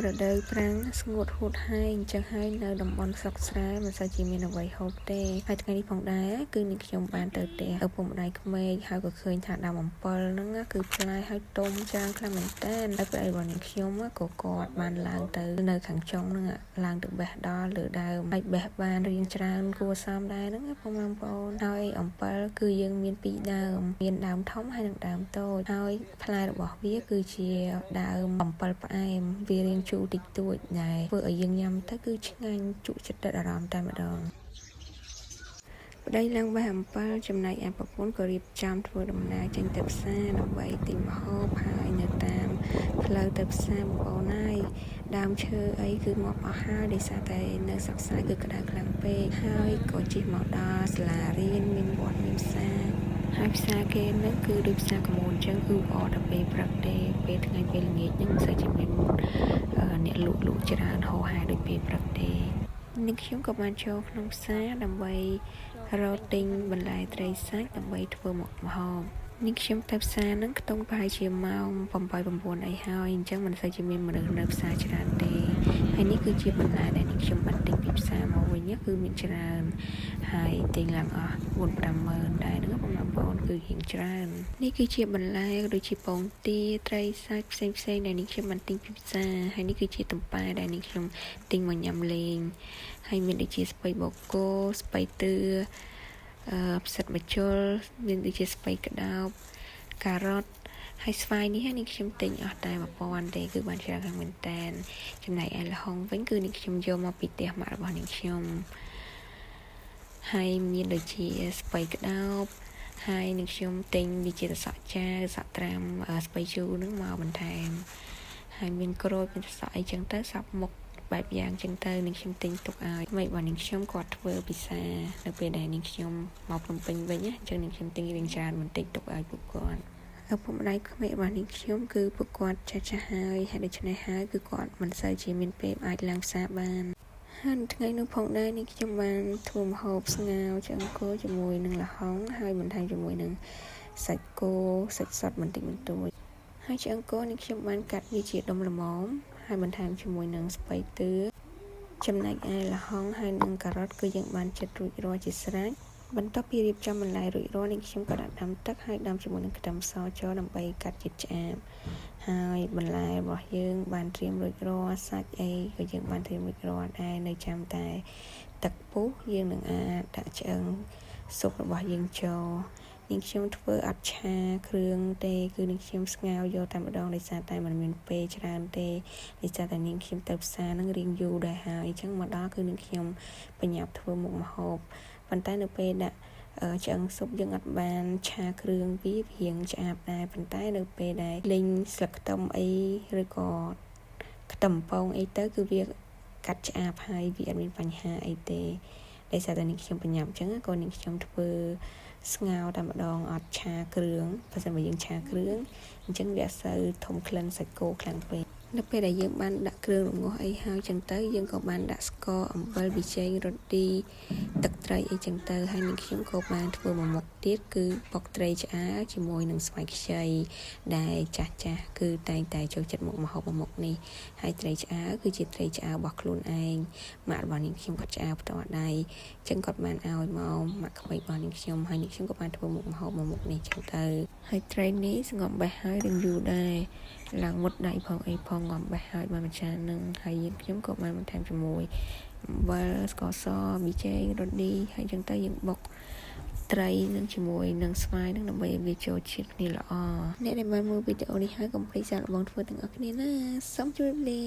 រដូវប្រាំងស្ងួតហួតហើយអញ្ចឹងហើយនៅតំបន់ស្រុកស្រែមិនសូវជាមានអ្វីហូបទេហើយថ្ងៃនេះផងដែរគឺនាងខ្ញុំបានទៅផ្ទះឪពុកម្ដាយក្មេកហើយក៏ឃើញថាដើមអំពិលហ្នឹងគឺផ្លែហើយទុំច្រើនខ្លាំងមែនតើហើយប្តីរបស់នាងខ្ញុំក៏គាត់បានឡើងទៅនៅខាងចុងហ្នឹងឡើងទៅបេះដល់លើដើមហើយបេះបានរៀងច្រើនគួរសមដែរហ្នឹងបងប្អូនហើយអំពិលគឺយើងមានពីរដើមមានដើមធំហើយនិងដើមតូចហើយផ្លែរបស់វាគឺជាដើមអំពិលផ្អែមវារៀងជូរតិចតួចដែរធ្វើឲ្យយើងញ៉ាំទៅគឺឆ្ងាញ់ជក់ចិត្តអារម្មណ៍តែម្ដងប្តីឡើងបេះអំពិលចំណែកឯប្រពន្ធក៏រៀបចំធ្វើដំណើរចេញទៅផ្សារដើម្បីទិញម្ហូបហើយនៅតាមផ្លូវទៅផ្សារបងប្អូនហើយដើមឈើអីគឺងាប់អស់ហើយដោយសារតែនៅស្រុកស្រែគឺក្តៅខ្លាំងពេកហើយក៏ជិះមកដល់សាលារៀនមានវត្តមានផ្សារហើយផ្សារគេហ្នឹងគឺដូចផ្សារកមូនអញ្ចឹងគឺអត់ដល់ពេលព្រឹកទេពេលថ្ងៃពេលល្ងាចហ្នឹងមិនសូវជាមានអ្នកលក់ច្រើនហោហែដូចពេលព្រឹកទេនាងខ្ញុំក៏បានចូលក្នុងផ្សារដើម្បីរកទិញបន្លែត្រីសាច់ដើម្បីធ្វើមុខម្ហូបនាងខ្ញុំទៅផ្សារហ្នឹងខ្ទង់ប្រហែលជាម៉ោង 8-9 អីហើយអញ្ចឹងមិនសូវជាមានមនុស្សនៅផ្សារច្រើនទេហើយនេះគឺជាបន្លែដែលនាងខ្ញុំបានទិញពីផ្សារមកវិញគឺមានច្រើនហើយទិញឡើងអស់ 4-5 ម៉ឺនដែរហ្នឹងបងប្អូនគឺរៀងច្រើននេះគឺជាបន្លែដូចជាពងទាត្រីសាច់ផ្សេងដែលនាងខ្ញុំបានទិញពីផ្សារហើយនេះគឺជាទំប៉ែដែលនាងខ្ញុំទិញមកញ៉ាំលេងហើយមានដូចជាស្ពៃបូកគោស្ពៃទឿផ្សិតម្ជុលមានដូចជាស្ពៃក្តោបការ៉ុតហើយស្វាយនេះនាងខ្ញុំទិញអស់តែ 1000 ទេគឺបានច្រើនមែនតើចំណែកឯល្ហុងវិញគឺនាងខ្ញុំយកមកពីផ្ទះម៉ាក់របស់នាងខ្ញុំហើយមានដូចជាស្ពៃក្តោបហើយនាងខ្ញុំទិញដូចជាសក់ចាសក់ត្រាំស្ពៃជូរហ្នឹងមកបន្ថែមហើយមានក្រូចមានសក់អីចឹងទៅសពមុខបែបយ៉ាងចឹងទៅនាងខ្ញុំទិញទុកឲ្យម៉េចបើនាងខ្ញុំគាត់ធ្វើពិសានៅពេលដែលនាងខ្ញុំមកភ្នំពេញវិញអញ្ចឹងនាងខ្ញុំទិញរៀងច្រើនបន្តិចទុកឲ្យពួកគាត់ឪពុកម្ដាយក្មេករបស់នាងខ្ញុំគឺពួកគាត់ចាស់ហើយដូច្នេះហើយគឺគាត់មិនសូវជាមានពេលអាចឡើងផ្សារបានហើយថ្ងៃនោះផងដែរនាងខ្ញុំបានធ្វើម្ហូបស្ងោរឆ្អឹងគោជាមួយនឹងល្ហុងហើយបន្ថែមជាមួយនឹងសាច់គោសាច់សុទ្ធបន្តិចបន្តួចហើយឆ្អឹងគោនាងខ្ញុំបានកាត់វាជាដុំល្មមហើយបន្ថែមជាមួយនឹងស្ពៃទឿចំណែកឯល្ហុងហើយនិងការ៉ុតគឺយើងបានចិតរួចរាល់ជាស្រេចបន្ទាប់ពីរៀបចំបន្លែរួចរាល់នេះខ្ញុំក៏ដាក់ដាំទឹកហើយដាំជាមួយនឹងខ្ទឹមសចូលដើម្បីកាត់ជាតិឆ្អាបហើយបន្លែរបស់យើងបានត្រៀមរួចរាល់សាច់អីក៏យើងបានត្រៀមរួចរាល់ដែរនៅចាំតែទឹកពុះយើងនឹងអាចដាក់ឆ្អឹងស៊ុបរបស់យើងចូលនាងខ្ញុំធ្វើអត់ឆាគ្រឿងទេគឺនាងខ្ញុំស្ងោរយកតែម្ដងដោយសារតែมันមានពេលច្រើនទេដោយសារតែនាងខ្ញុំទៅផ្សារនឹងរៀងយូរដែរហើយអញ្ចឹងមកដល់គឺនាងខ្ញុំបញ្ញាប់ធ្វើមុខម្ហូបប៉ុន្តែនៅពេលដាក់ឆ្អឹងស៊ុបយើងអត់បានឆាគ្រឿងវារៀងឆ្អាបដែរប៉ុន្តែនៅពេលដែលលីងស្លឹកខ្ទឹមអីឬក៏ខ្ទឹមពងអីទៅគឺវាកាត់ឆ្អាបហើយវាអត់មានបញ្ហាអីទេដោយសារតែនាងខ្ញុំបញ្ញាប់អញ្ចឹងក៏នាងខ្ញុំធ្វើស្ងោរតែម្ដងអត់ឆាគ្រឿងបើមិនយើងឆាគ្រឿងអញ្ចឹងវាអត់សូវធំក្លិនសាច់គោខ្លាំងពេកនៅពេលដែលយើងបានដាក់គ្រឿងរងាស់អីហើយចឹងទៅយើងក៏បានដាក់ស្ករអំបិលប៊ីចេងរ៉ូឌីទឹកត្រីអីចឹងទៅហើយនាងខ្ញុំក៏បានធ្វើមួយមុខទៀតគឺបុកត្រីឆ្អើរជាមួយនឹងស្វាយខ្ចីដែលចាស់គឺតែងតែចូលចិត្តមុខម្ហូបមួយមុខនេះហើយត្រីឆ្អើរគឺជាត្រីឆ្អើររបស់ខ្លួនឯងម៉ាក់របស់នាងខ្ញុំគាត់ឆ្អើរផ្ទាល់ដៃចឹងគាត់បានឲ្យមកម៉ាក់ក្មេករបស់នាងខ្ញុំហើយនាងខ្ញុំក៏បានធ្វើមុខម្ហូបមួយមុខនេះចឹងទៅហើយត្រីនេះស្ងប់បេះហើយនឹងយូរដែរឡើងមុតដៃផងអីផងងំបេះហើយបានមួយចាននឹងហើយយើងខ្ញុំក៏បានបន្ថែមជាមួយអំបិលស្ករសប៊ីចេងរ៉ូឌីហើយចឹងទៅយើងបុកត្រីនឹងជាមួយនឹងស្វាយនឹងដើម្បីឲ្យវាចូលជាតិគ្នាល្អអ្នកដែលបានមើលវីដេអូនេះហើយកុំភ្លេចសាកល្បងធ្វើទាំងអស់គ្នាណាសូមជម្រាបលា